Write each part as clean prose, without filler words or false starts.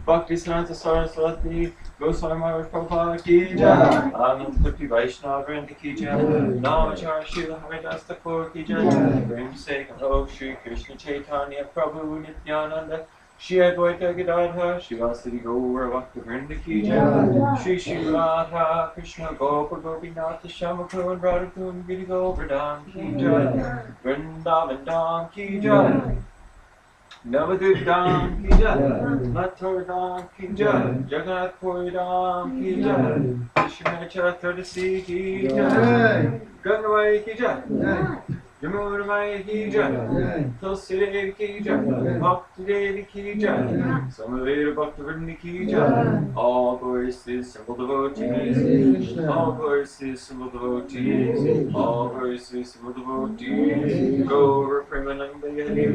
Bhakti-Siddhanta Saraswati Goswami Maharaj Prabhupada ki jai, Anand Koti Vaishnava Vrinda ki jai, Namacharya Srila Haridas Thakur ki jai, Namesake of Shri Krishna Chaitanya Prabhu Nityananda, Shri Advaita Gadadhar Shivasati Gaura Bhakta Vrinda ki jai, Shri Shri Radha Krishna Gopa Gopinath Shamakun Radhakun Giri Govardhan ki jai, Vrindavan Dham ki jai, Navadip Dham ki jai, Mathur Dham ki jai, Jagannath Puri Dham ki jai, Vishnu Chaturdasi ki jai, Gangavai ki jai, Yamuna Maya ki jai, Tulsi Devi ki jai, Bhakti Devi ki jai, Samaveda Bhakta Vrinda ki jai, all glories to simple devotees, all glories to simple devotees, all glories to simple devotees, go over Premananda Yadi.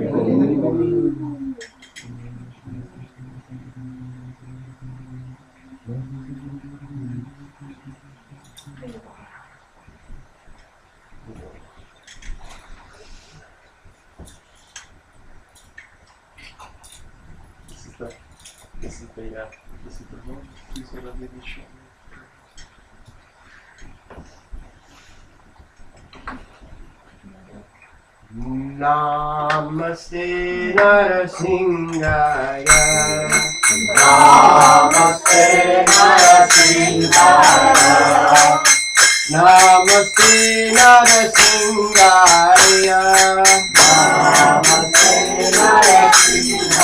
This is the one. Please let me show you. Namaste Narasimha. Namaste Narasimha. Namaste Narasimha. Namaste Narasimha.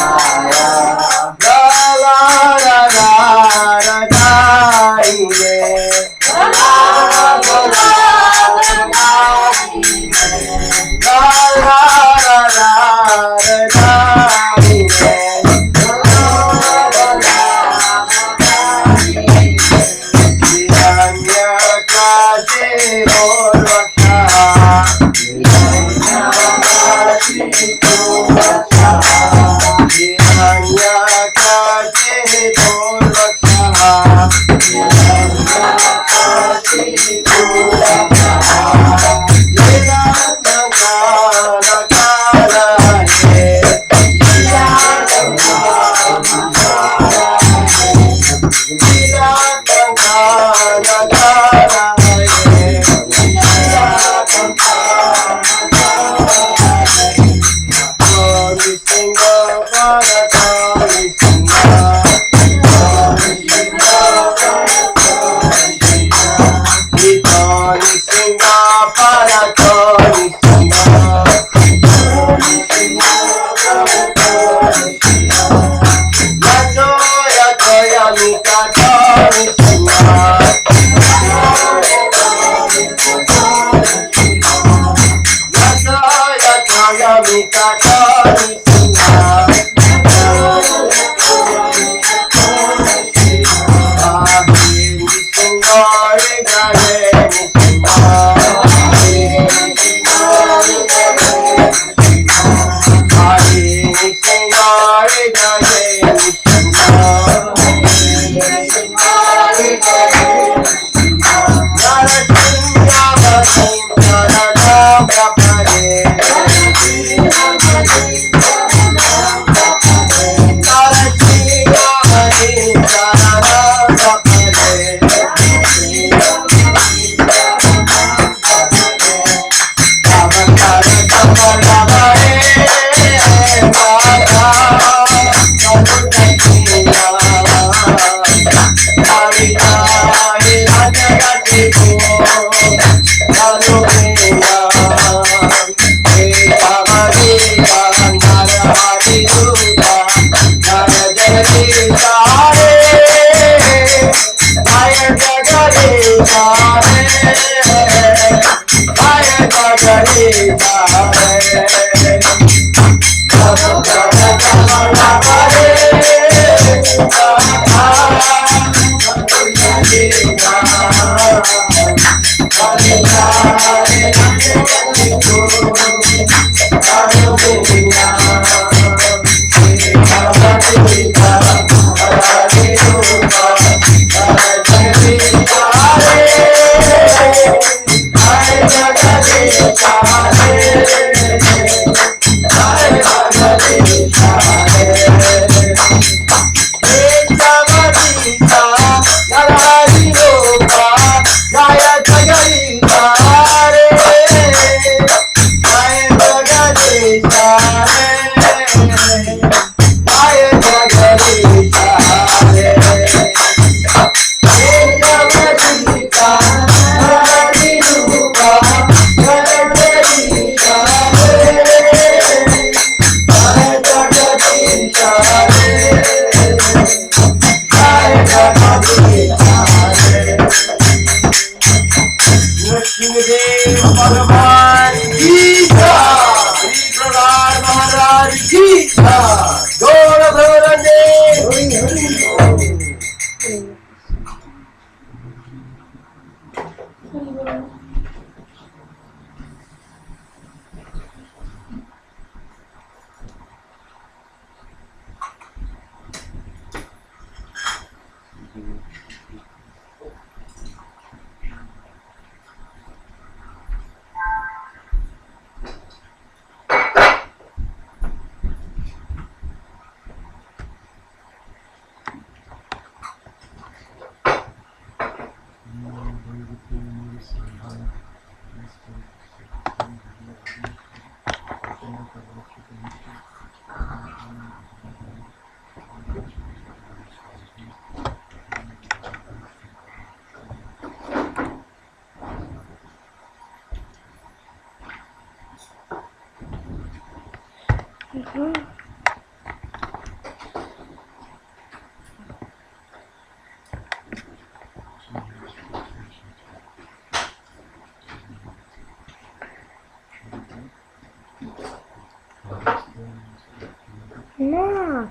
나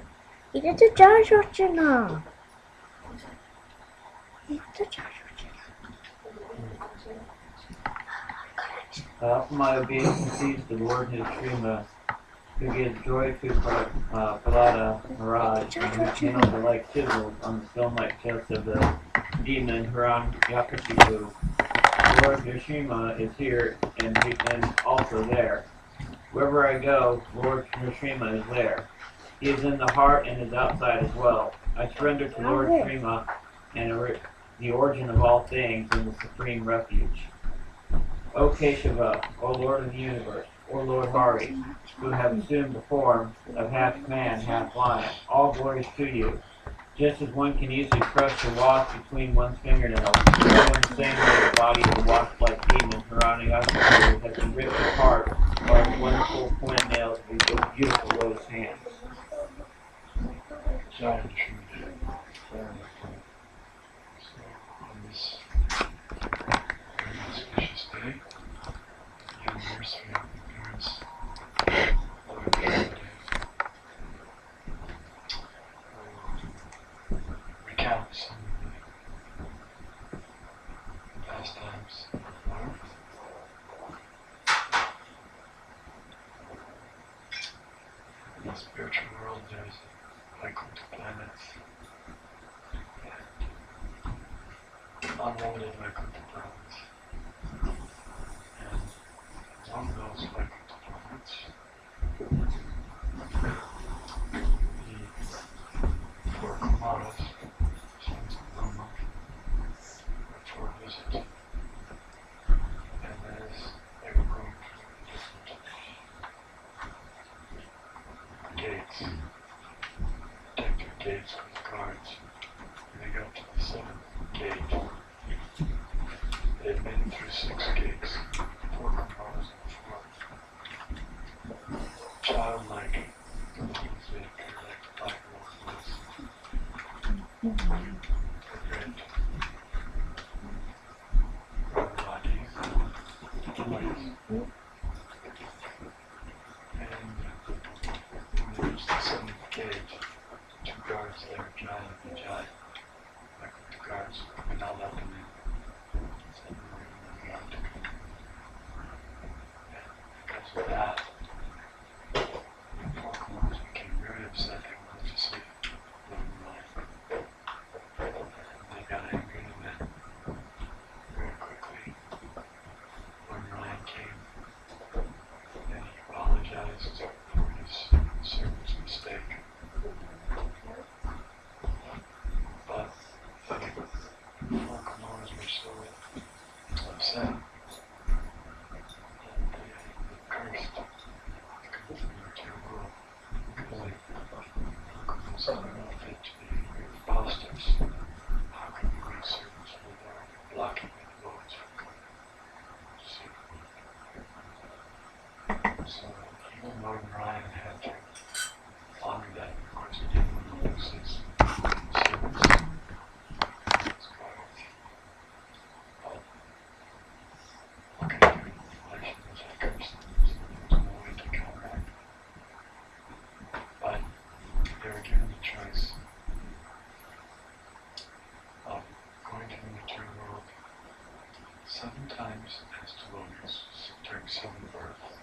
이래도 잘 줬잖아. 이래도 잘 줬잖아. For my obeisances, the Lord Narasimha, who gives joy to Palada Maharaj, and who channels the like chisels on the stone-like chest of the demon Hiranyakashipu. Lord Narasimha is here and also there. Wherever I go, Lord Narasimha is there. He is in the heart and is outside as well. I surrender to Lord Narasimha and the origin of all things and the supreme refuge. O Keshava, O Lord of the universe, O Lord Hari, who have assumed the form of half man, half lion, all glories to you. Just as one can easily crush the wasp between one's fingernails, so in the same way the body of the wasp-like demon, Hiranyakashipu, has been ripped apart by the wonderful pointed nails of his beautiful lotus hands. the spiritual world, there's Vaikuntha planets and unlimited Vaikuntha planets. And among those Vaikuntha planets, the four Kumaras, sons of Brahma, are for a visit. And as they were going through the different gates, protected gates with guards, and they got to the seventh gate. They had been through 6 gates, 4 Kumaras and 4 childlike, they appear like 5-year-old boys. They're great. Radhis, boys. And when they reached the 7th gate, 2 guards there, Jai and Vijay, like the guards, would not let them in. Said they were allowed to come in. And because of that, the 4 Kumaras became very upset. They wanted to see Lord Ryan. And they got angry, and then very quickly Lord Ryan came and he apologized for his servant's mistake. But the 4 Kumaras were so upset that they cursed the material world because they considered them fit to be imposters. How can you make servants when they're blocking the roads from coming to see? So even Lord Ryan had to honor that. Of course, he didn't want to lose his servants, his guards. But what can you do? Election was a curse. There was no way to counteract. But they were given the choice of going to the material world 7 times as devotees during 7 births,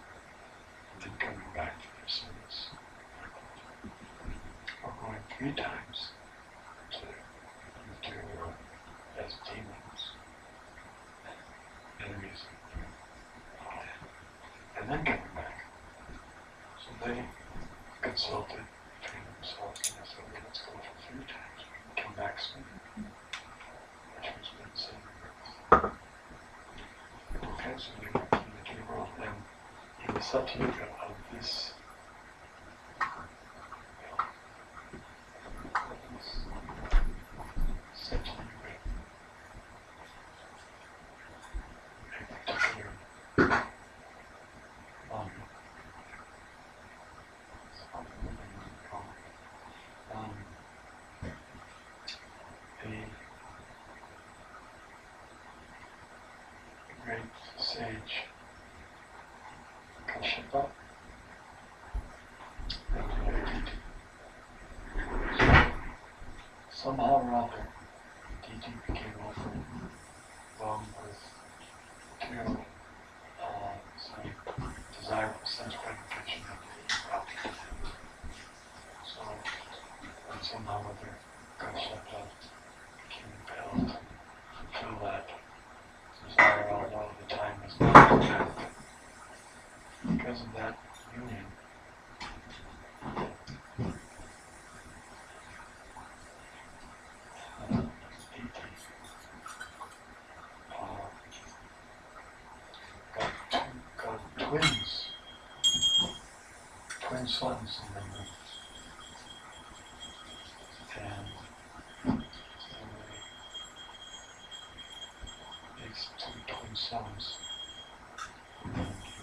and then coming back to their service, or going 3 times to the material world as demons, enemies of God, and then coming back. So they consulted between themselves and they said, okay, let's go for 3 times. We can come back soon. Which was been 7 births. Okay, so they went to the material world, and in the Satyuga of this Satyuga, a particular a great sage, Kashyapa, somehow or other, DT became overwhelmed with material, some desire for sense gratification that he felt. So, and somehow or other, Kashyapa became impelled to fulfill that desire, although the time was not exact. Because of that union, got twin sons in the moon. And these 2 twin sons,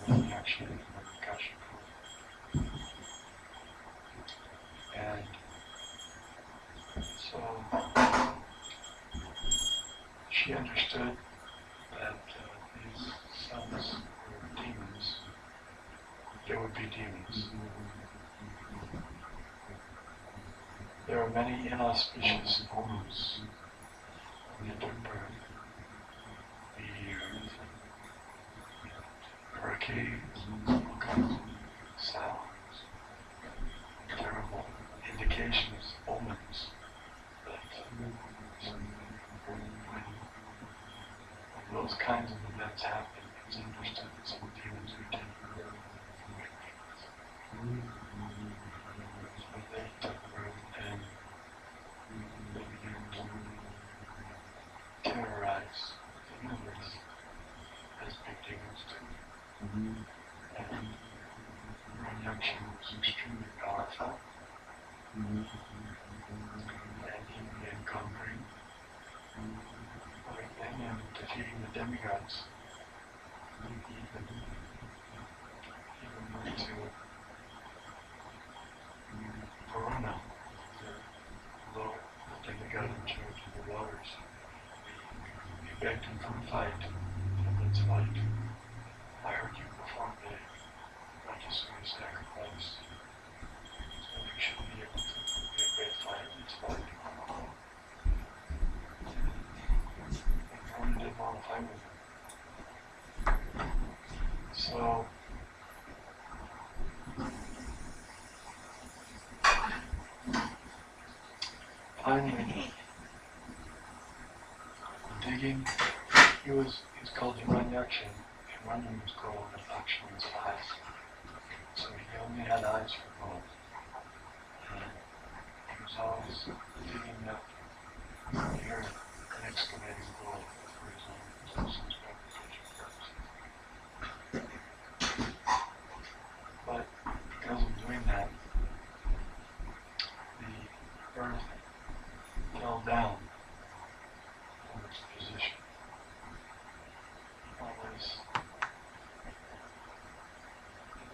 and actually from Kashyapa. And so she understood that these sons were demons. There would be demons. There are many inauspicious omens when they took birth. Meteors, hurricanes, all kinds of sounds. So they took root and they began to terrorize the universe as big demons do. And Ranyaksha was extremely powerful, and he began conquering everything and defeating the demigods. He even went to Varuna, the demigod in charge of the waters. He begged him for a fight, and let's fight. I heard you perform the Rajasuri sacrifice, so you should be able to be a great fighter. Let's fight. And Varuna didn't want to fight with him. So finally, digging, he was called Hiranyaksha, and Ranyan was called Lakshaman's eyes. So he only had eyes for gold. And he was always digging up the earth and excavating gold for his own reputation purposes. But because of doing that, the earth fell down from its position. Always,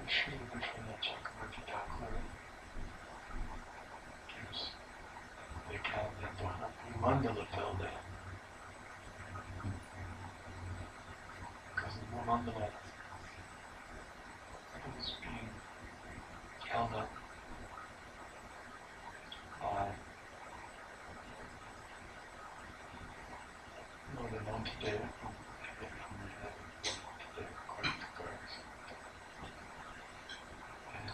Sri Vishwanath Chakravarti Thakur gives the account that the whole Mandala fell down. Because the Mandala was being held up by more than one today, according to Gargs. And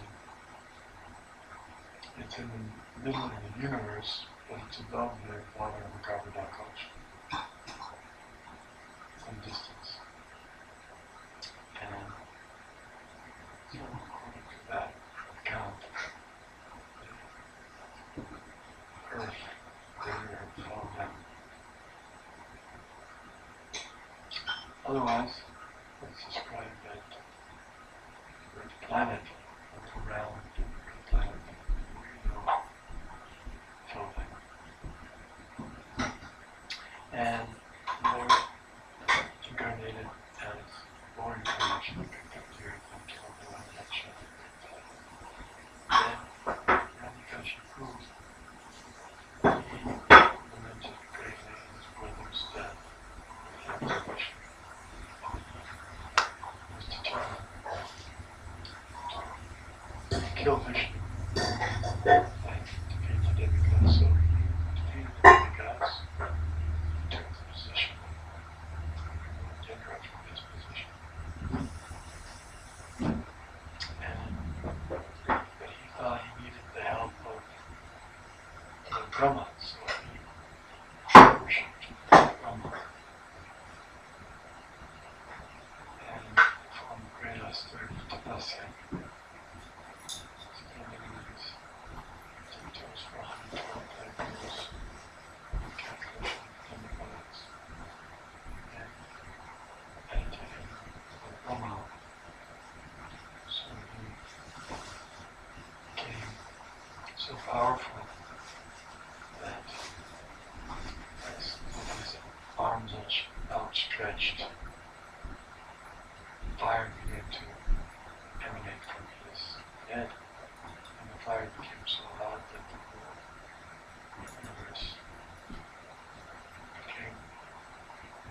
it's in the middle of the universe, but it's above the water of the Carbondale Ocean. Some distance. And so according to that account, the Earth, fell down. Otherwise, let's describe that the planet was a round planet, floating. And they're incarnated as more incarnation that picked up the earth and killed the one that shot the earth. Then, because she proved, he lamented greatly his brother's death. After which was determined to kill Vishnu and defeat the demigods. So he defeated the demigods, took the position, and Indra from his position. But he thought he needed the help of Brahma, so he worshipped Brahma. And performed great austerity tapasya, spending his symptoms for 125 years, calculation of demigods, and meditating on Brahma. So he became so powerful that as with his arms outstretched, fire began to emanate from his head, and the fire became so hot that the whole universe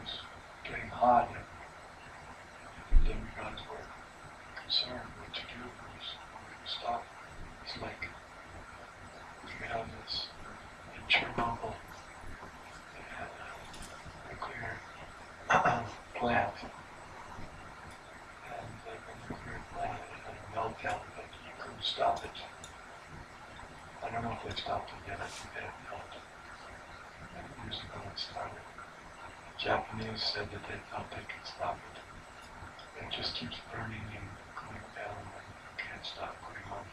was getting hot, and the demigods were concerned what to do, was going to stop. It's like we have this in Chernobyl, they had a nuclear plant. And the nuclear plant had a meltdown, but you couldn't stop it. I don't know if they stopped it yet. I think they have not. And years ago it started. The Japanese said that they thought they could stop it. It just keeps burning and going down, and you can't stop going on.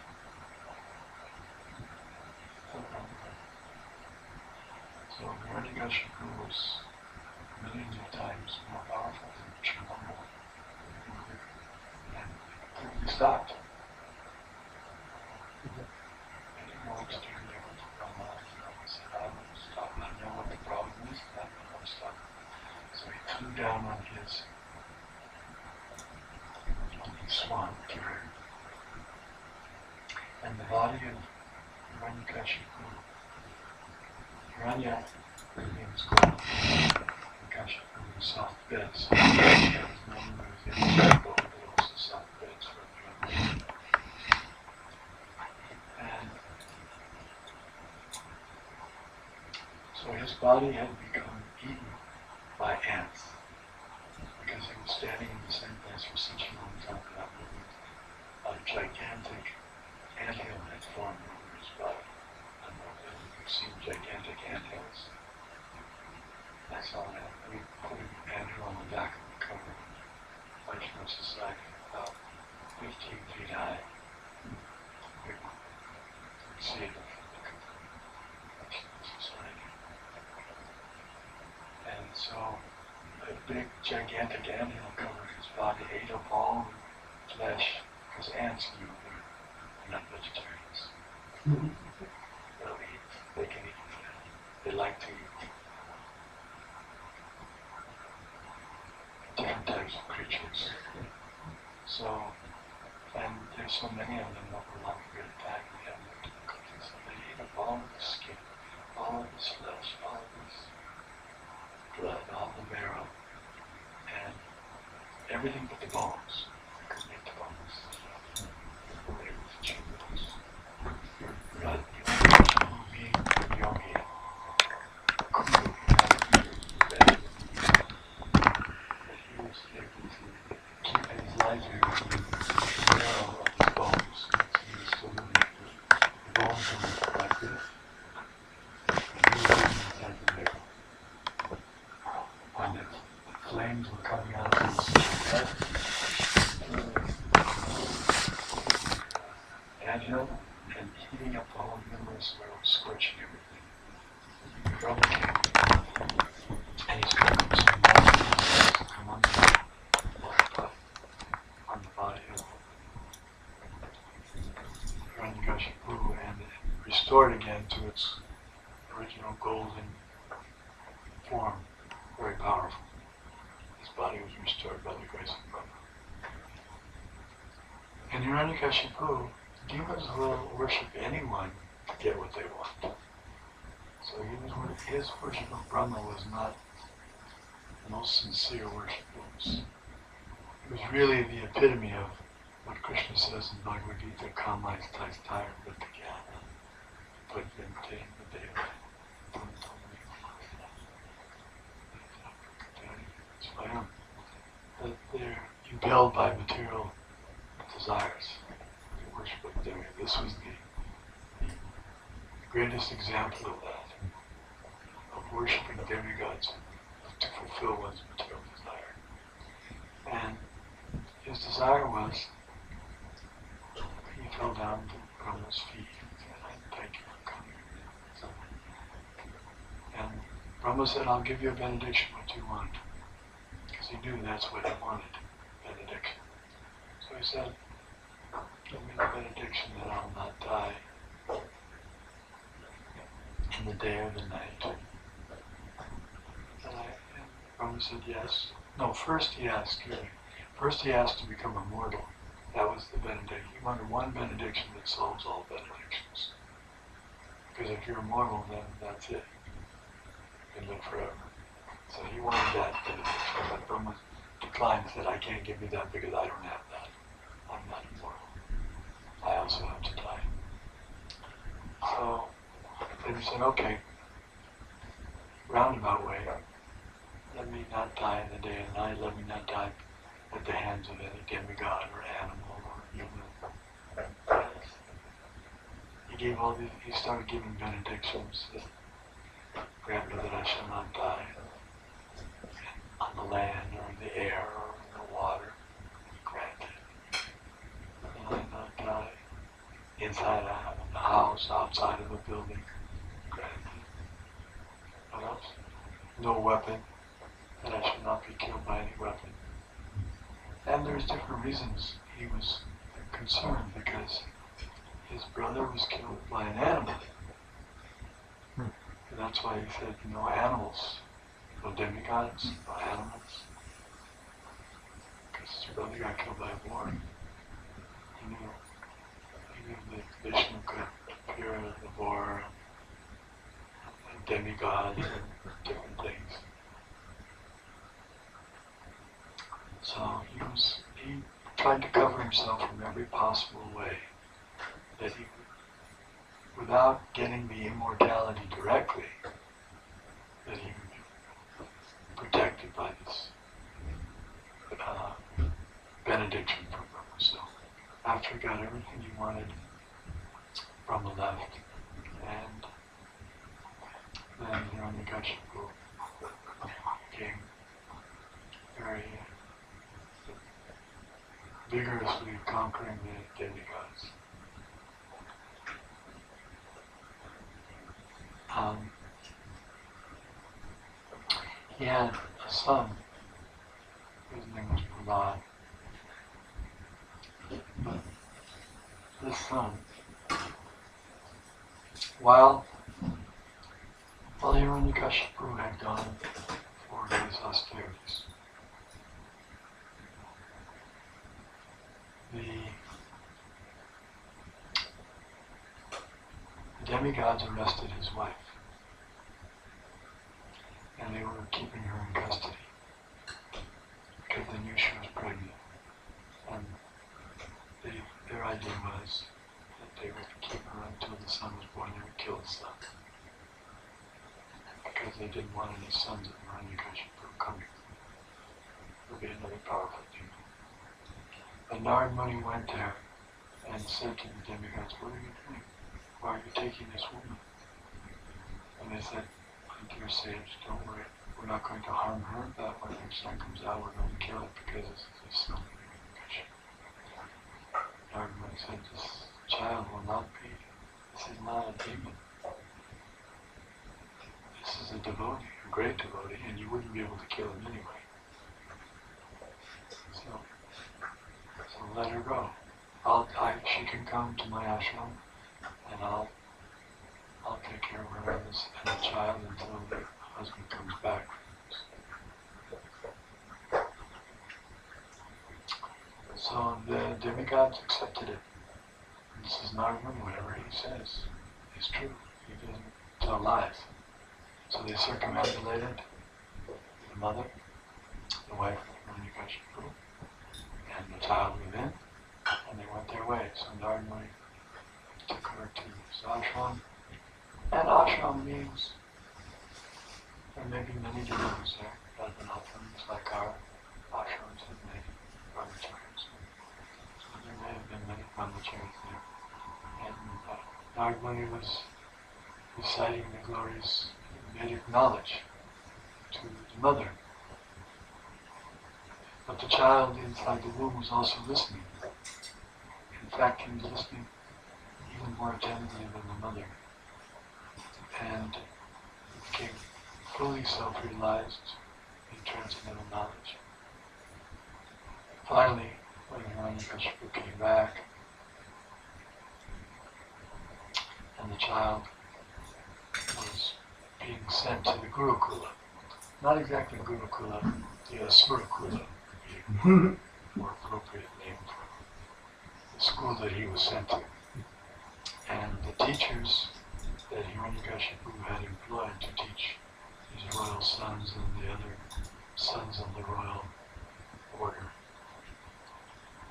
So Hiranyakashipu was millions of times more powerful than Chernobyl. And he stopped. And he walks to the level of Brahma, and he said, I will stop. I know what the problem is, and I will stop. So he flew down on his swan carrier. And the body of Hiranyakashipu, Hiranya means gold, Kashipu is soft beds. There was no moving gold, but also soft beds for everyone. And so his body had become eaten by ants because he was standing in the same place for such a long time without moving. A gigantic anthill had formed over his body. I don't know if you've seen gigantic anthills. I saw that. We put an anthill on the back of the cover of Vaishnava Society, about 15 feet high. We could see it from the cover of Vaishnava Society. And so a big, gigantic anthill covered his body, ate up all the flesh, because ants, they're not vegetarians. They'll eat, they can eat flesh. They like to eat different types of creatures. So, and there's so many of them that were long period of time, we have no difficulty. So they ate up all of the skin, all of this flesh, all of this blood, all the marrow, and everything but the bones. They couldn't eat the bones. They were able to chew those. But being a yogi, couldn't that he was able to keep his life here with the marrow of his bones. So he was still living. The bones were like this. And he was living inside the marrow. When the flames were coming out of his anthill and heating up the whole universe where it was scorching everything. Brahma came and he's going to come on the body of Hiranyakashipu and restored again to its original golden form. Very powerful. His body was restored by the grace of Brahma. In Hiranyakashipu, demons will worship anyone to get what they want. So his worship of Brahma was not the most sincere worship. It was really the epitome of what Krishna says in Bhagavad Gita, Kama Taya Vritajnana, but Vintain Deva. That they're impelled by material desires. The worship of Devi. This was the greatest example of that, of worshiping demigods to fulfill one's material desire. And his desire was, he fell down to Brahma's feet and said, thank you for coming. And Brahma said, I'll give you a benediction what you want. Because he knew that's what he wanted, benediction. So he said, give me the benediction that I'll not die in the day or the night. And Brahma said yes. No, first he asked to become immortal. That was the benediction. He wanted one benediction that solves all benedictions. Because if you're immortal, then that's it. You can live forever. So he wanted that benediction, but Brahma declined and said, I can't give you that because I don't have that. I'm not immortal. I also have to die. So then he said, okay, roundabout way, let me not die in the day and night, let me not die at the hands of any demigod or animal or human. He started giving benedictions that grant me that I shall not die on the land or in the air or in the water. Granted. That I not die inside a house, outside of a building. Granted. what else? No weapon, that I should not be killed by any weapon. And there's different reasons he was concerned, because his brother was killed by an animal. And that's why he said, no animals, no demigods, no animals. Because his brother got killed by a boar. He knew that Vishnu could appear as a boar and demigods and different things. So he tried to cover himself from every possible way that he, without getting the immortality directly, that he would be protected by this benediction from Brahma. So after he got everything he wanted, Brahma left, and then Hiranyakashipu came very vigorously conquering the demigods. He had a son, his name was Prahlad. But this son, while Hiranyakashipu had gone for his austerities, the demigods arrested his wife, and they were keeping her in custody because they knew she was pregnant, and their idea was that they would keep her until the son was born. They would kill the son because they didn't want any sons of Hiranyakashipu coming. It would be another powerful demon. And Narad Muni went there and said to the demigods, "What are you doing? Why are you taking this woman?" And they said, "My dear sage, don't worry. We're not going to harm her, but when her son comes out, we're going to kill it because it's his son." Narad Muni said, "This child will not be, this is not a demon. This is a devotee, a great devotee, and you wouldn't be able to kill him anyway. So let her go. She can come to my ashram, and I'll take care of her and the child until the husband comes back." So the demigods accepted it. This is Narad Muni, whatever he says is true. He doesn't tell lies. So they circumambulated the mother, the wife of Hiranyakashipu, and the child within, and they went their way. So Narad Muni took her to his ashram, and ashram means there may be many devotees there, Radhanatham's like our ashrams have many brahmacharis. So there may have been many brahmacharis there. And Narad Muni was reciting the glorious Vedic knowledge to the mother. But the child inside the womb was also listening. In fact, he was listening even more attentively than the mother. And he became fully self-realized in transcendental knowledge. Finally, when Hiranyakashipu came back, and the child was being sent to the Gurukula. Not exactly Gurukula, the Asura-kula, more appropriate name for the school that he was sent to. And the teachers that Hiranyakashipu had employed to teach his royal sons and the other sons of the royal order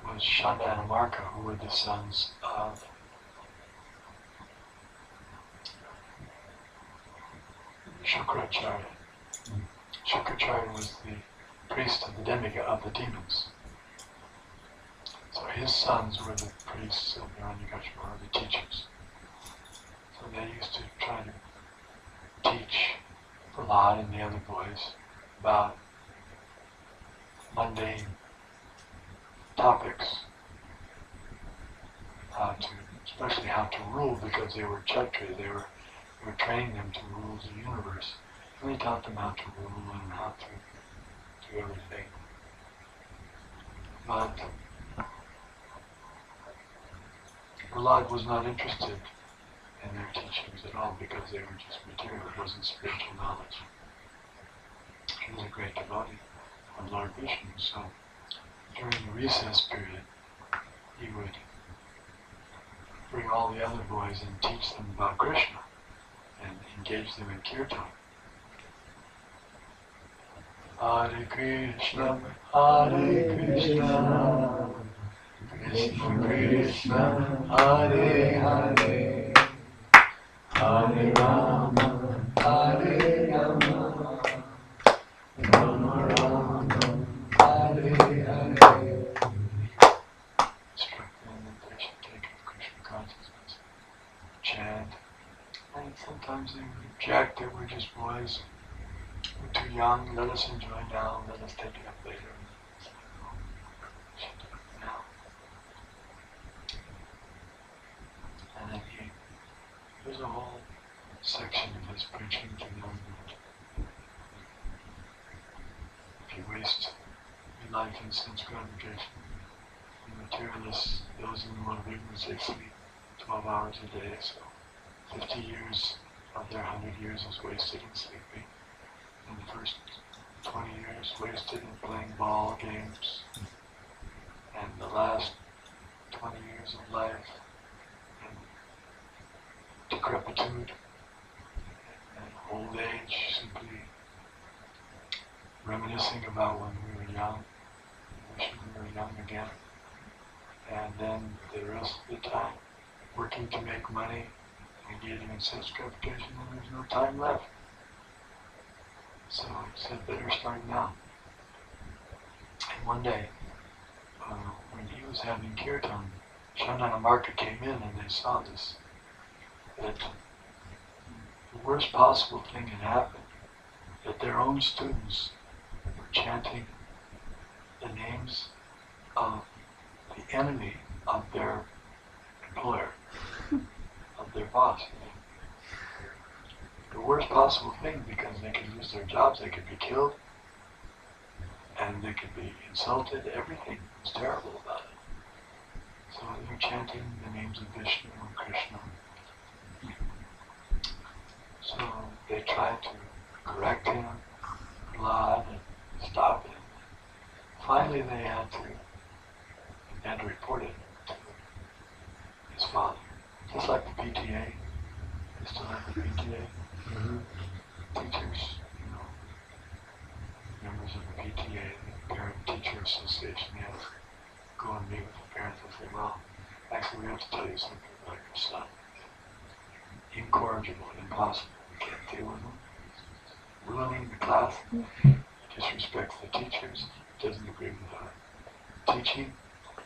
was Shanta and Amarka, who were the sons of Shukracharya. Shukracharya was the priest of the demigod of the demons. So his sons were the priests of Hiranyakashipu, or the teachers. So they used to try to teach Prahlad and the other boys about mundane topics, especially how to rule, because they were Kshatriya, they were training them to rule the universe. And he taught them how to rule and how to do everything. But Prahlad was not interested in their teachings at all because they were just material. It wasn't spiritual knowledge. He was a great devotee of Lord Vishnu, so during the recess period, he would bring all the other boys and teach them about Krishna and engage them in kirtan. Hare Krishna, Krishna Krishna, Hare Hare, Hare Rama, Hare Rama, Rama Rama, Hare Hare. Struck them that they should take up Krishna consciousness, chant, and sometimes they would object that we're just boys, we're too young, let us enjoy now, let us take it up later. Now. And then there's a whole section of his preaching to them that if you waste your life in sense gratification, the materialists, those in the world of ignorance, they sleep 12 hours a day, so 50 years of their 100 years is wasted in sleeping. And the first 20 years wasted in playing ball games. And the last 20 years of life in decrepitude and old age, simply reminiscing about when we were young, wishing we were young again. And then the rest of the time working to make money, engaging in sense gratification, and there's no time left. So he said, better start now. And one day, when he was having kirtan, Shandana Marka came in and they saw this, that the worst possible thing had happened, that their own students were chanting the names of the enemy of their employer, of their boss. The worst possible thing, because they could lose their jobs, they could be killed, and they could be insulted. Everything was terrible about it. So they were chanting the names of Vishnu and Krishna. So they tried to correct him, Prahlad, and stop him. Finally they had to report it to his father. Just like the PTA. They still have the PTA. Teachers, members of the PTA, the Parent Teacher Association, they have to go and meet with the parents and say, well, actually we have to tell you something about your son. Incorrigible, impossible. We can't deal with him. Ruining the class. He disrespects the teachers. Doesn't agree with our teaching.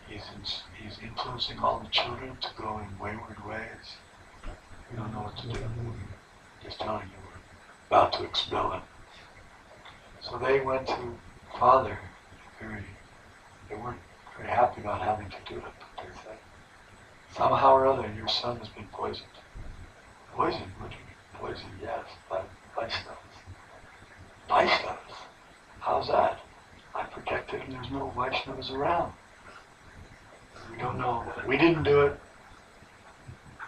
He's influencing all the children to go in wayward ways. We don't know what to do. Just telling you, we're about to expel him. So they went to Father. They weren't very happy about having to do it, but they said, somehow or other your son has been poisoned. Poisoned? What do you mean? Poisoned, yes, by Vaishnavas. Vaishnavas? How's that? I protected him, there's no Vaishnavas around. We don't know. We didn't do it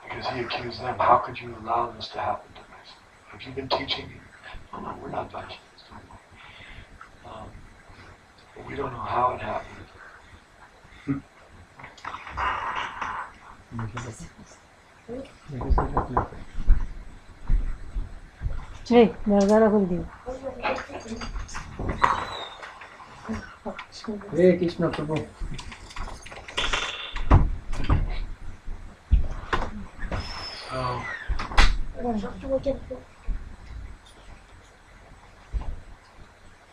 because he accused them. How could you allow this to happen to me? Have you been teaching? No, we're not Vaishnavas. But we don't know how it happened. দরজাটা করে দিও। Hare Krishna Prabhu.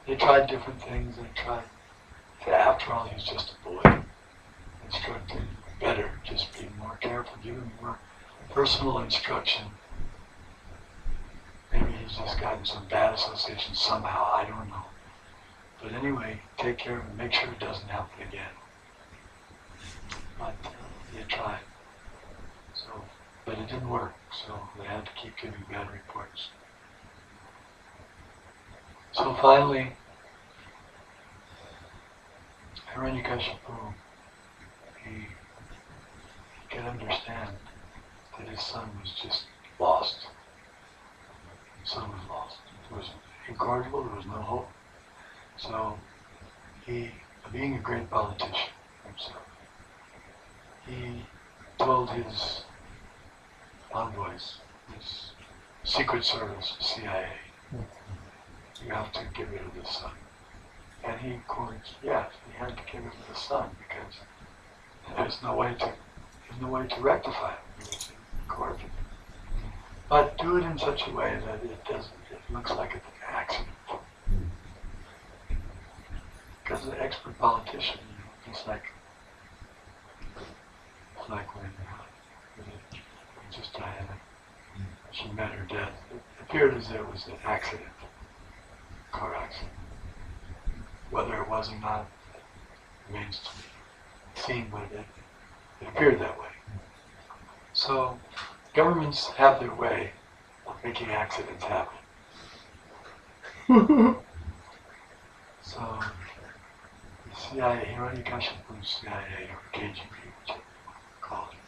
They tried different things. They tried. After all, he's just a boy. Instructed better. Just be more careful. Give him more personal instruction. Maybe he's just gotten some bad associations somehow. I don't know. But anyway, take care of him. Make sure it doesn't happen again. But they tried. But it didn't work. So they had to keep giving bad reports. So finally, Hiranyakashipu, he could understand that his son was just lost. His son was lost. It was incorrigible, there was no hope. So he, being a great politician himself, he told his envoys, his Secret Service, CIA, you have to get rid of this son. And he quotes, yes, he had to get rid of the son because there's no way to rectify it. It was incorrigible. But do it in such a way that it looks like it's an accident. Because an expert politician, it's like when just Diana, she met her death. It appeared as though it was an accident, car accident. Whether it was or not remains to be seen, but it appeared that way. So governments have their way of making accidents happen. So the CIA, Hiranyakashipu's CIA, or KGB, whichever you want to call it.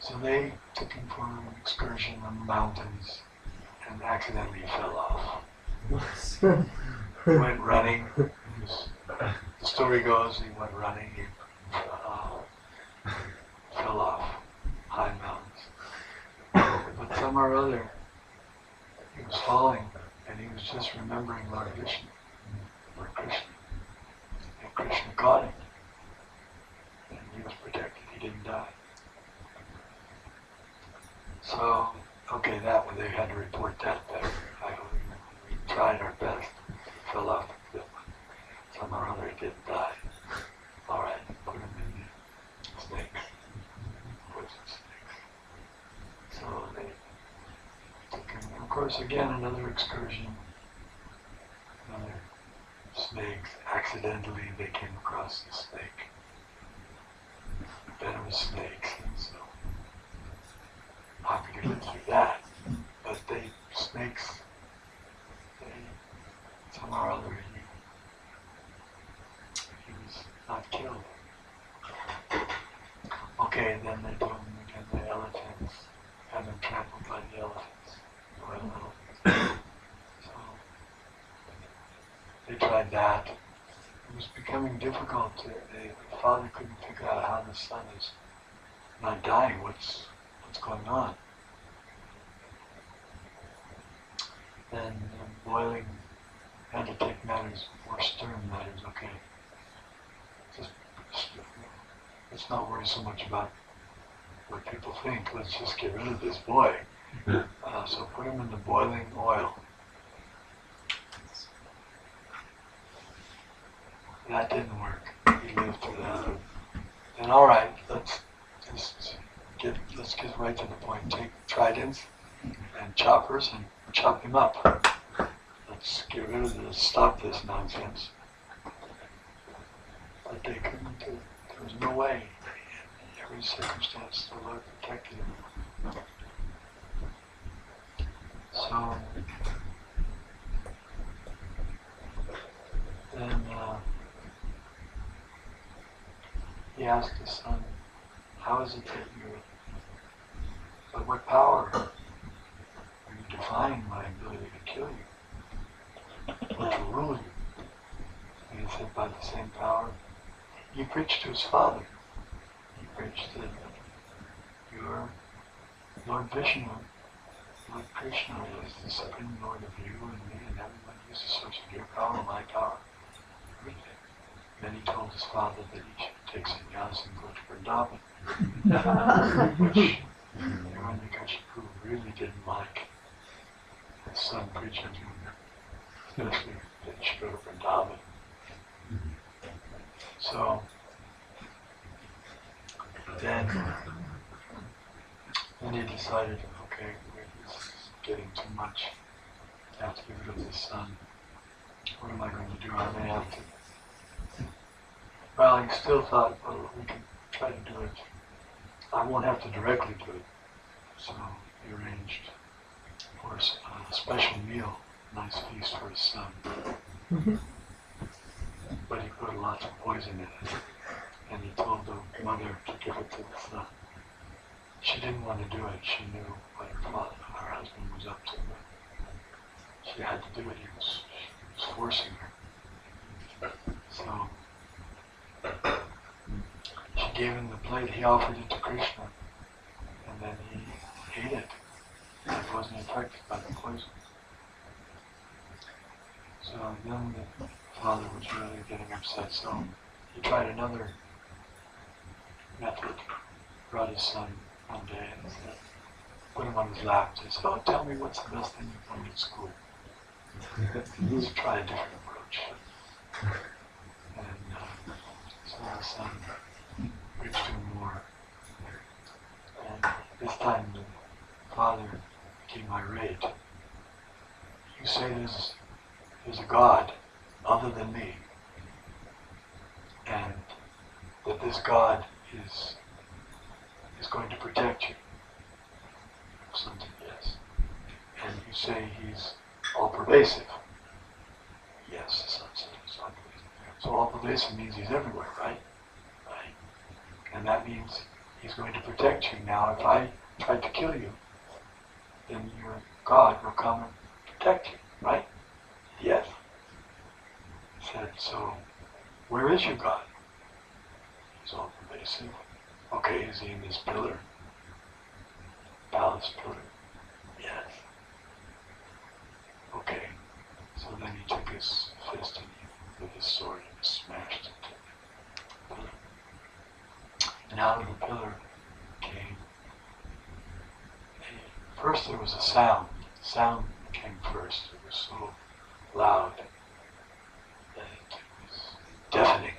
So they took him for an excursion on the mountains and accidentally fell off. He went running. The story goes he went running, he fell off high mountains. But somehow or other, he was falling and he was just remembering Lord Vishnu, Lord Krishna. And Krishna caught him. And he was protected, he didn't die. So, okay, that one, they had to report that better. We tried our best. He fell off the cliff. Somehow or other he didn't die. All right, put him in the snakes. Poison snakes. So they took him, of course, again, another excursion. Another snakes. Accidentally, they came across the snake. Venomous snakes, and so how could he live through that? But snakes, somehow or other, he was not killed. Okay, then they told him again the elephants had been trampled by the elephants, royal elephants. So they tried that. It was becoming difficult. The father couldn't figure out how the son is not dying. What's going on? Then boiling had to take matters, more stern matters. Okay, just let's not worry so much about what people think. Let's just get rid of this boy. So put him in the boiling oil. That didn't work. He lived through that. Then all right, let's get right to the point. Take tridents and choppers and chop him up. Let's get rid of this. Stop this nonsense. But they couldn't do it. There was no way. In every circumstance, the Lord protected him. So then he asked his son, how is it that by what power are you defying my ability to kill you, or to rule you? And he said, by the same power. He preached to his father. He preached that your Lord Vishnu, Lord Krishna, is the supreme Lord of you and me and everyone. He's the source of your power, my power, everything. Then he told his father that he should take sannyas and go to Vrindavan, which Hiranyakashipu really didn't like his son preaching to him, especially that he should go to Vrindavan. So then he decided, okay, this is getting too much. I have to get rid of this son. What am I going to do? I may have to. Well, he still thought, well, we can try to do it. I won't have to directly do it. So he arranged for a special meal, nice feast for his son. But he put lots of poison in it. And he told the mother to give it to the son. She didn't want to do it. She knew what her husband was up to. But she had to do it. He was forcing her. So she gave him the plate. He offered it to Krishna. And then he ate it. And he wasn't affected by the poison. So then the father was really getting upset. So he tried another method. Brought his son one day and said, put him on his lap and said, "Oh, tell me what's the best thing you've learned at school." Let's try a different approach. And so the son preached to him more. And this time the father became irate. "You say there's a God other than me, and that this God is going to protect you." Something, yes. "And you say he's all pervasive." Yes, the son said he's all pervasive. So all pervasive means he's everywhere, right? Right. And that means he's going to protect you. Now if I try to kill you, then your God will come and protect you, right? Yes. He said, "So where is your God?" "He's all pervasive." "Okay, is he in this pillar? Palace pillar?" "Yes." "Okay." So then he took his fist and with his sword and smashed it to the pillar. And out of the pillar came first there was a sound. The sound came first. It was so loud that it was deafening.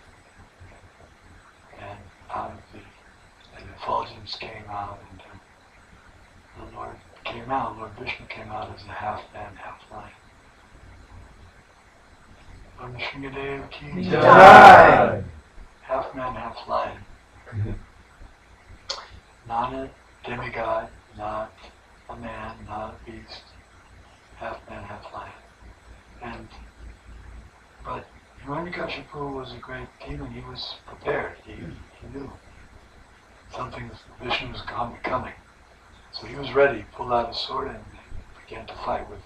And out of the effulgence came out, and the Lord came out. Lord Vishnu came out as a half man, half lion. Lord Nrsimhadev ki jai. Half man, half lion. Not a demigod, not a man, not a beast. Half man, half lion. But Hiranyakashipu was a great demon. He was prepared. He knew something, Vishnu was coming. So he was ready. He pulled out his sword and began to fight with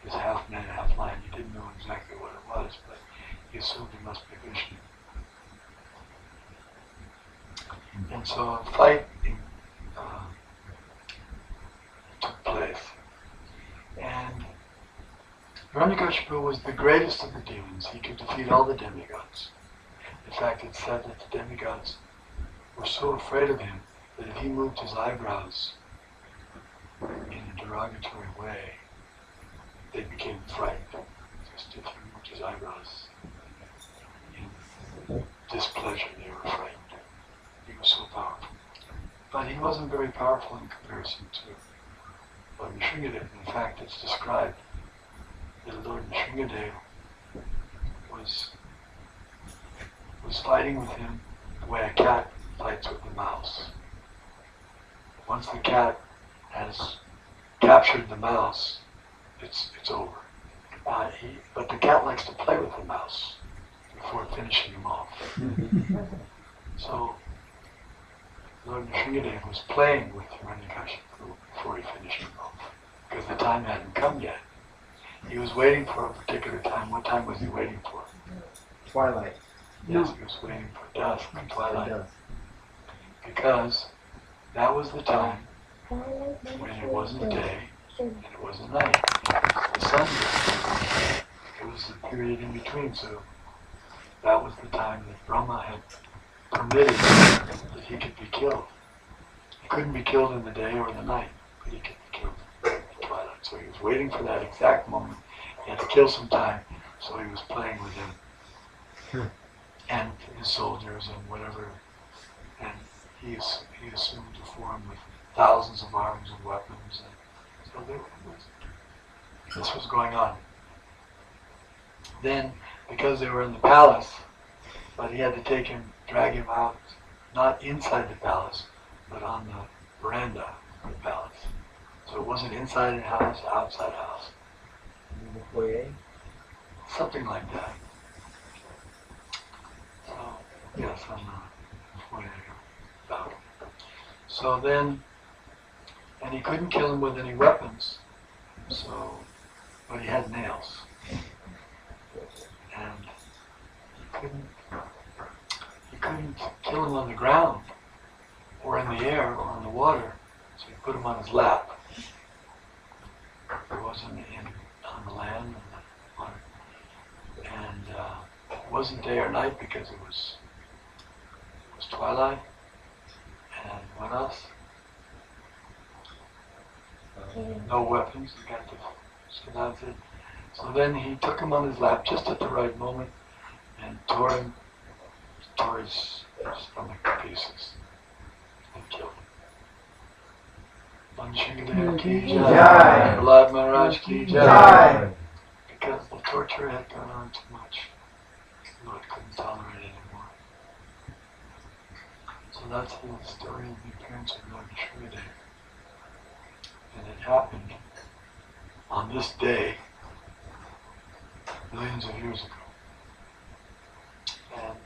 his half man, half lion. He didn't know exactly what it was, but he assumed it must be Vishnu. And so a fight took place. And Hiranyakashipu was the greatest of the demons. He could defeat all the demigods. In fact, it's said that the demigods were so afraid of him that if he moved his eyebrows in a derogatory way, they became frightened. Just if he moved his eyebrows in displeasure, they were frightened. He was so powerful. But he wasn't very powerful in comparison to Lord Nrsimhadev. In fact, it's described that Lord Nrsimhadev was fighting with him the way a cat fights with a mouse. Once the cat has captured the mouse, it's over. But the cat likes to play with the mouse before finishing him off. So Lord Nrsimhadev was playing with Hiranyakashipu before he finished him off, because the time hadn't come yet. He was waiting for a particular time. What time was he waiting for? Twilight. Yes, he was waiting for dusk, twilight. Because that was the time when it wasn't day and it wasn't night. It was the sun. It was the period in between, so that was the time that Brahma had permitted that he could be killed. He couldn't be killed in the day or the night, but he could be killed in the twilight. So he was waiting for that exact moment. He had to kill some time, so he was playing with him and his soldiers and whatever. And he assumed a form with thousands of arms and weapons. And so this was going on. Then, because they were in the palace, but he had to drag him out, not inside the palace, but on the veranda of the palace. So So it wasn't inside the house, outside the house. In the foyer. Something like that. So, yes, on the foyer. About. So then, and he couldn't kill him with any weapons. So, but he had nails. And he couldn't kill him on the ground, or in the air, or in the water. So he put him on his lap. It wasn't on the land and the water. And it wasn't day or night because it was twilight. And what else? No weapons. You got to. So that's it. So then he took him on his lap just at the right moment and tore his stomach to pieces and killed him. Manjingdev ki jai, Prahlad Maharaj ki jai. Because the torture had gone on too much. Lord couldn't tolerate it anymore. So that's the story of the appearance of Lord Sridev. And it happened on this day, millions of years ago. And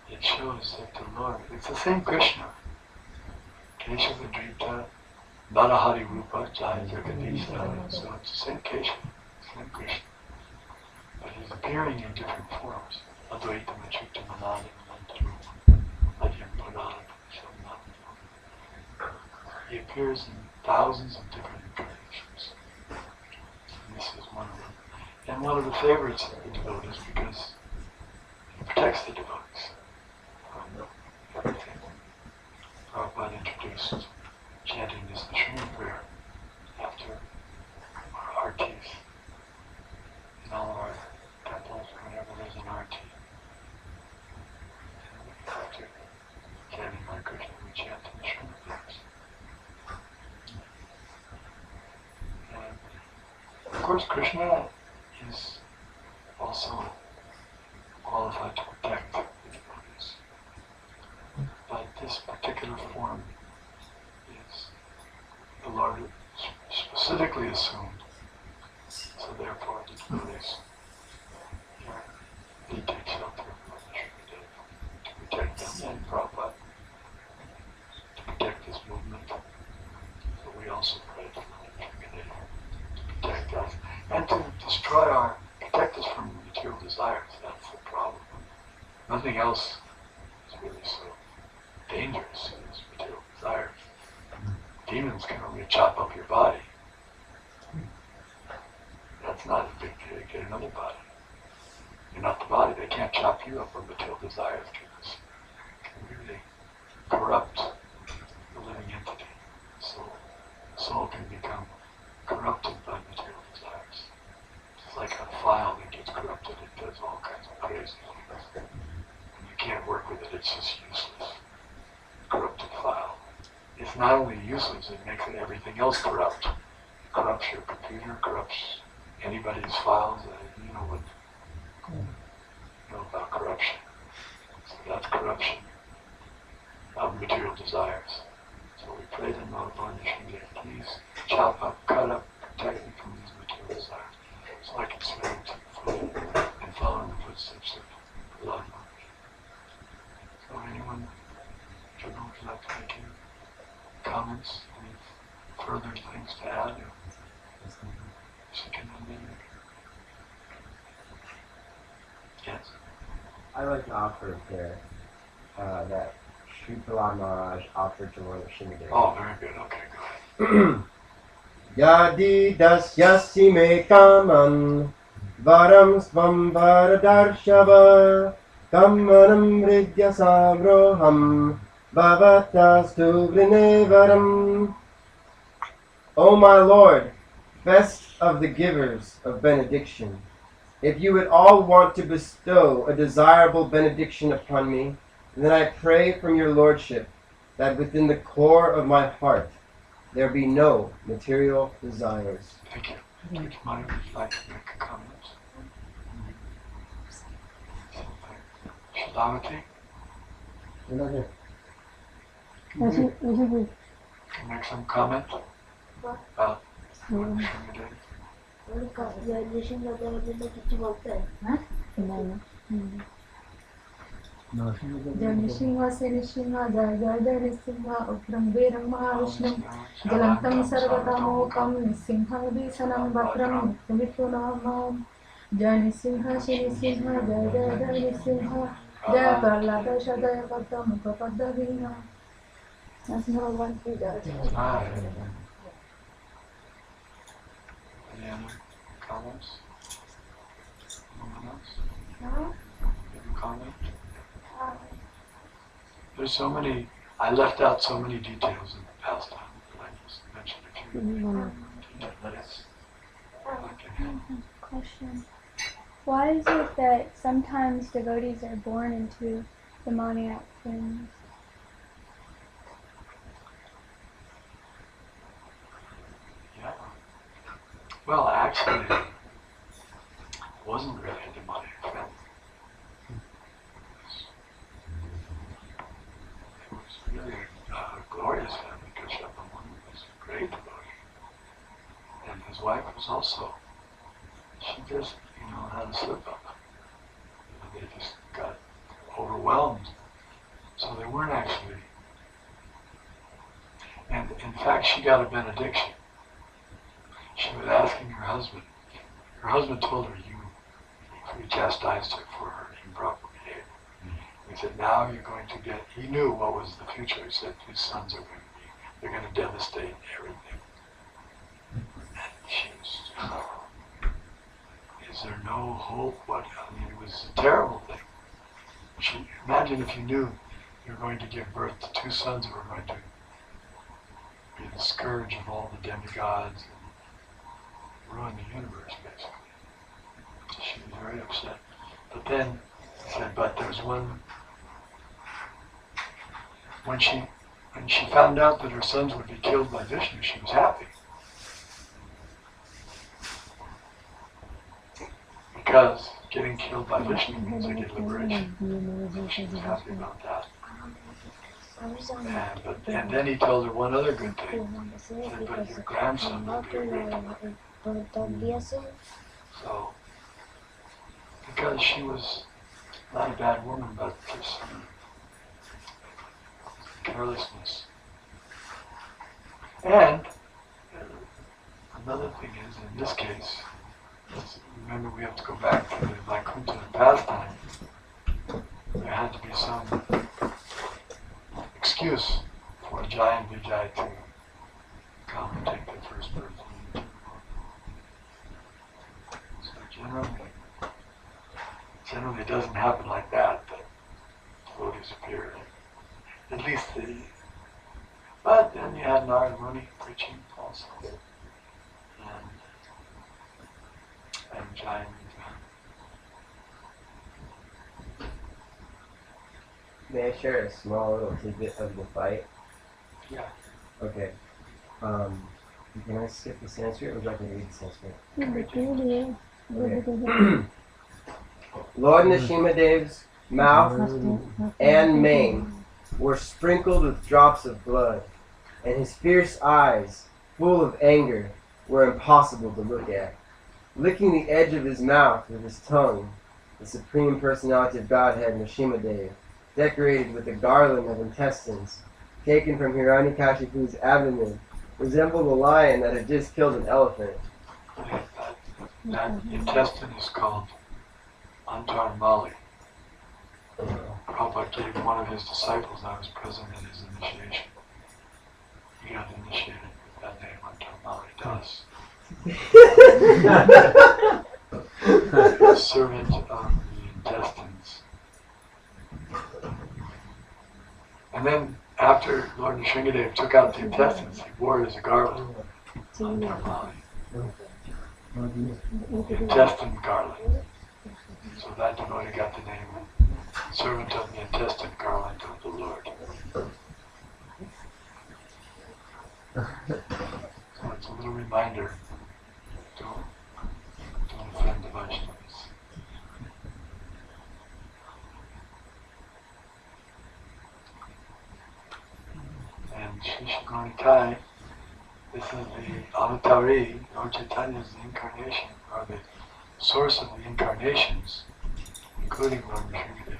it shows that the Lord, it's the same Krishna. Keshava Drita, Narahari Rupa, Jaya Jagadisha. So it's the same Keshava, same Krishna. But he's appearing in different forms. Advaita Machutta Manada Mantaru, Adyam Pradana, Shamnam. He appears in thousands of different incarnations. And this is one of them. And one of the favorites of the devotees because he protects the devotees from everything. Prabhupada introduced chanting this Nishuna prayer after our artis in all of our temples, whenever there's an arti. And after chanting Hare Krishna, we chant the Nishuna prayers. And of course, Krishna is also qualified to protect the devotees. But this particular form is the Lord specifically assumed. So therefore the devotees they take shelter from the Sridev to protect them and Prabhupada to protect this movement. So we also pray for the Sridev to protect us and to protect us from material desires. That's the problem. Nothing else is really so dangerous as material desires. Demons can only chop up your body. That's not a big deal to get another body. You're not the body. They can't chop you up, or material desires can really corrupt the living entity. So the soul can become corrupted by material desires. It's like a file that gets corrupted. It does all kinds of crazy things. And you can't work with it. It's just useless. Corrupted file. It's not only useless, it makes everything else corrupt. It corrupts your computer, corrupts anybody's files. You know what? You know about corruption. So that's corruption of material desires. So we pray to Lord Sridev, please chop up, cut up, protect me from these material desires, so I can swim to the foot and follow in the footsteps of Lord Maharaj. So anyone, would you like to make any comments, any further things to add? Yes. I'd like to offer a prayer that Sri Prahlad Maharaj offered to Lord Sridev. Oh, very good. Okay, go ahead. Yadi dasyasi me kaman varam svam varadarshava kamanam ridya sabroham bhavatastu vrinevaram. O my Lord, best of the givers of benediction, if you would all want to bestow a desirable benediction upon me, then I pray from your Lordship that within the core of my heart there be no material desires. Thank you. Would you mind if you'd like to make a comment? Shadavati? Is it good? make some comment about Hmm. Narasimhadev? No. जय नृसिंह से नृसिंह जय जय जय नृसिंह उग्रं वीरं महाविष्णुं ज्वलन्तं सर्वतमोकं नृसिंहभीषणं भद्रं मृत्युनामां जय नृसिंह श्री नृसिंह जय जय जय नृसिंह जय प्रह्लाद जय भद्रं प्रपद्यवीना नरसिंह की जय। Any other comments? Anyone else? Any comment? There's so many, I left out so many details in the past time, but I just mentioned a few. Let's Question. Why is it that sometimes devotees are born into demoniac families? Yeah. Well, actually, it wasn't really a demonic family. It was really a glorious family because Shepard was a great devotee. And his wife was also. She just, had a slip up. They just got overwhelmed. So they weren't actually. And in fact, she got a benediction. She was asking her husband. Her husband told her, he chastised her for her improper behavior. He said, now you're going to get, he knew what was the future. He said, his sons are going to be, they're going to devastate everything. And she was, is there no hope? What? I mean, it was a terrible thing. Imagine if you knew you were going to give birth to two sons who were going to be the scourge of all the demigods and ruin the universe, basically. She was very upset. But then, he said, but there's one, when she found out that her sons would be killed by Vishnu, she was happy. Because getting killed by Vishnu means they get liberation. She was happy about that. And then he told her one other good thing. He said, but your grandson will be a great. So, because she was not a bad woman, but just some carelessness. And another thing is, in this case, remember we have to go back to the Vaikuntha pastime. There had to be some excuse for Jai and Vijay to come and take their first birth. So generally it doesn't happen like that devotees appear. At least but then you had Narada Muni preaching also. And Jai and Vijay. May I share a small little tidbit of the fight? Yeah. Okay. Can I skip the Sanskrit or would you like me to read the Sanskrit? Okay. Lord Narasimha's mouth and mane were sprinkled with drops of blood, and his fierce eyes, full of anger, were impossible to look at. Licking the edge of his mouth with his tongue, the Supreme Personality of Godhead Narasimhadev, decorated with a garland of intestines, taken from Hiranyakashipu's abdomen, resembled a lion that had just killed an elephant. That intestine is called Antarmali. Prabhupada gave one of his disciples, I was present in his initiation. He got initiated with that name, Antarmali Das. The servant of the intestines. And then after Lord Nrsingadev took out the intestines, he wore it as a garland. Antarmali. The intestine garland. So that devotee got the name servant of the intestine garland of the Lord. So it's a little reminder, don't offend the Vaishnavas. And Shri Shagonikai This is the avatari, Lord Chaitanya is the incarnation, or the source of the incarnations, including Lord Nrsimhadev.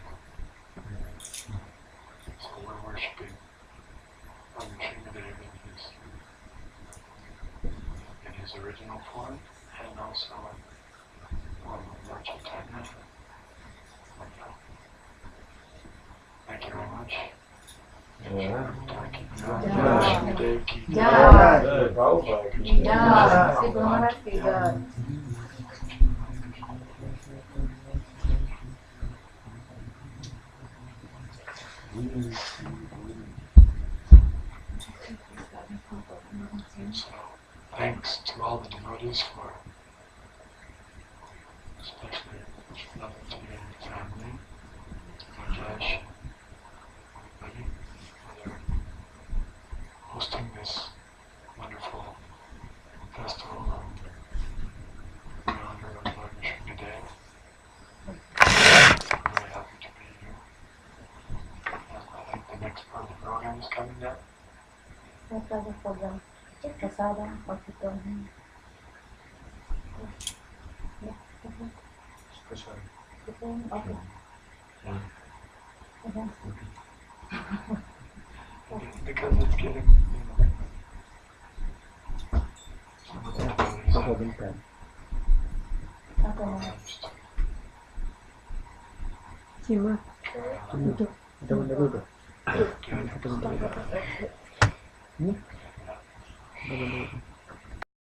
So we're worshipping Lord Nrsimhadev in his original form, and also in form of Lord Chaitanya. Thank you very much. Nrsimhadev ki jai. Jai. Prabhupada. Jai. Sri Guru Maharaj ki jai. So, thanks to all the devotees for, especially Lavati and family, Rajesh, everybody, for their hosting this wonderful festival in honor of Lord Nrsimhadev. I'm really happy to be here. And I think the next part of the program is coming now. Next other program. Prasadam, Bhakti-Pramana. Okay. Because it's getting, some of the devotees have programs to Cima. Itu. Kita benda dulu. do it. Kita benda dulu.